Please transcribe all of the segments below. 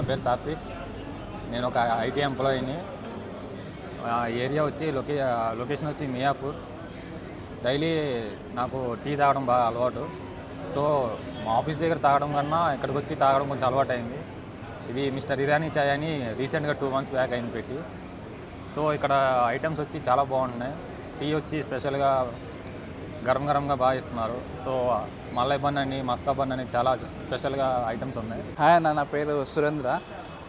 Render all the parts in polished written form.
పేరు సాత్విక్. నేను ఒక ఐటీ ఎంప్లాయీని. ఏరియా వచ్చి లొకేషన్ వచ్చి మియాపూర్. డైలీ నాకు టీ తాగడం బాగా అలవాటు. సో మా ఆఫీస్ దగ్గర తాగడం కన్నా ఇక్కడికి వచ్చి తాగడం కొంచెం అలవాటు అయింది. ఇది మిస్టర్ ఇరానీ చాయ్ అని రీసెంట్గా 2 months బ్యాక్ అయింది పెట్టి. సో ఇక్కడ ఐటమ్స్ వచ్చి చాలా బాగున్నాయి. టీ వచ్చి స్పెషల్గా గరంగా బాగా ఇస్తున్నారు. సో మలై బన్ అని మస్కా బన్ అని చాలా స్పెషల్గా ఐటమ్స్ ఉన్నాయి. హాయ్ అన్న, నా పేరు సురేంద్ర.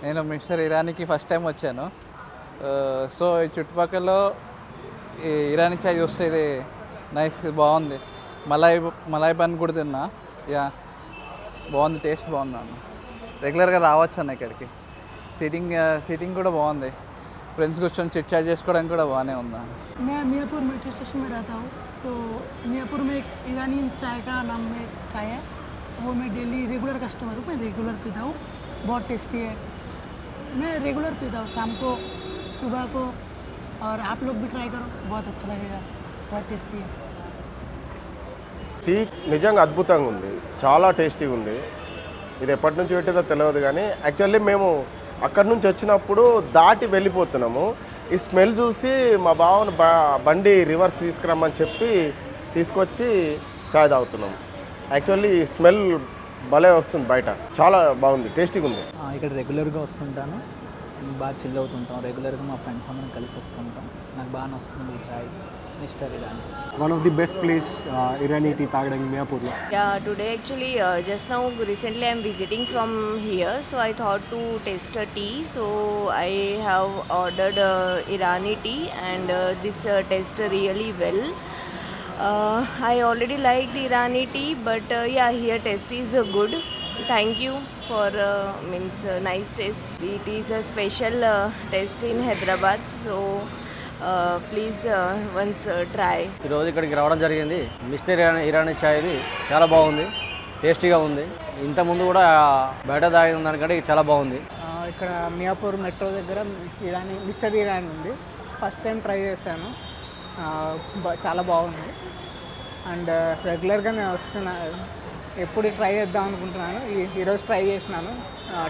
నేను మిస్టర్ ఇరానీకి ఫస్ట్ టైం వచ్చాను. సో ఈ చుట్టుపక్కల ఈ ఇరానీ చాయ్ చూస్తే ఇది నైస్, బాగుంది. మలై బన్ కూడా తిన్నా. యా, బాగుంది, టేస్ట్ బాగుంది అన్న. రెగ్యులర్గా రావచ్చు అన్న ఇక్కడికి. సిట్టింగ్ కూడా బాగుంది. फ्रेंड्स కూర్చొని चिट चैट చేసుకోవడానికి కూడా బాగానే ఉందా. मैं मियाँपुर मेट्रो स्टेशन में रहता हूँ. तो मियाँपुर में एक ईरानी चाय का नाम में चाय है, वो मैं डेली रेगुलर कस्टमर हूँ. मैं रेगुलर पीता हूँ, बहुत टेस्टी है. मैं रेगुलर पीता हूँ शाम को, सुबह को. और आप लोग भी ट्राई करो, बहुत अच्छा लगेगा, बहुत टेस्टी है. టీ నిజంగా అద్భుతంగా ఉంది, చాలా టేస్టీగా ఉంది. ఇది ఎప్పటి నుంచి పెట్టినో తెలియదు కానీ యాక్చువల్లీ మేము అక్కడి నుంచి వచ్చినప్పుడు దాటి వెళ్ళిపోతున్నాము. ఈ స్మెల్ చూసి మా బావను బండి రివర్స్ తీసుకురమ్మని చెప్పి తీసుకొచ్చి చాయ్ తాగుతున్నాము. యాక్చువల్లీ ఈ స్మెల్ భలే వస్తుంది, బయట చాలా బాగుంది, టేస్టీగా ఉంది. ఇక్కడ రెగ్యులర్గా వస్తుంటాను, బాగా చిల్ అవుతుంటాం. రెగ్యులర్గా మా ఫ్రెండ్స్ అందరం కలిసి వస్తుంటాం. నాకు బాగా నచ్చుతుంది ఈ చాయ్, mister Irani. One of the best place Irani tea తాగడానికి మియాపూర్ లో. Yeah, today actually just now recently I'm visiting from here, so I thought to taste a tea. So I have ordered Irani tea and this tastes really well. I already like the Irani tea, but yeah, here taste is good. Thank you for nice taste. It is a special taste in Hyderabad, so please once try. ఈరోజు ఇక్కడికి రావడం జరిగింది. Mister Irani చాయ్ ఇది చాలా బాగుంది, టేస్టీగా ఉంది. ఇంతకుముందు కూడా బయట తాగిన దానికంటే ఇది చాలా బాగుంది. ఇక్కడ మియాపూర్ మెట్రో దగ్గర మిస్టర్ ఇరానీ ఉంది. ఫస్ట్ టైం ట్రై చేశాను, చాలా బాగుంది. అండ్ రెగ్యులర్గా నేను వస్తున్నా, ఎప్పుడు ట్రై చేద్దాం అనుకుంటున్నాను. ఈరోజు ట్రై చేసినాను,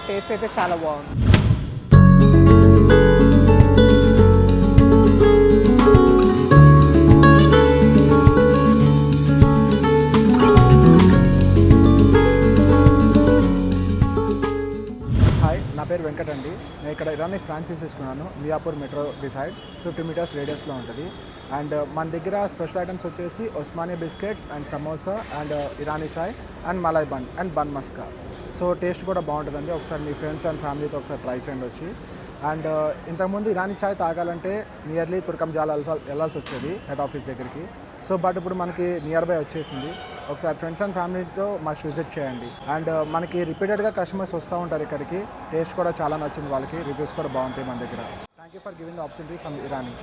టేస్ట్ అయితే చాలా బాగుంది. నా పేరు వెంకట్ అండి. నేను ఇక్కడ ఇరానీ ఫ్రాంచైజ్ తీసుకున్నాను. మియాపూర్ మెట్రో డిసైడ్ 50 meters రేడియస్లో ఉంటుంది. అండ్ మన దగ్గర స్పెషల్ ఐటమ్స్ వచ్చేసి Osmania biscuits and samosa and Irani chai and malai bun and bun maska. So taste కూడా బాగుంటుందండి. ఒకసారి మీ ఫ్రెండ్స్ అండ్ ఫ్యామిలీతో ఒకసారి ట్రై చేయండి వచ్చి. అండ్ ఇంతకుముందు ఇరానీ చాయ్ తాగాలంటే నియర్లీ తుర్కంజాల వెళ్ళాల్సి వచ్చేది హెడ్ ఆఫీస్ దగ్గరికి. సో బట్ ఇప్పుడు మనకి నియర్ బై వచ్చేసింది. ఒకసారి ఫ్రెండ్స్ అండ్ ఫ్యామిలీతో మస్ట్ విజిట్ చేయండి. అండ్ మనకి రిపీటెడ్గా కస్టమర్స్ వస్తూ ఉంటారు ఇక్కడికి. టేస్ట్ కూడా చాలా నచ్చింది వాళ్ళకి, రివ్యూస్ కూడా బాగుంటాయి మన దగ్గర. Thank you for giving the opportunity from Irani.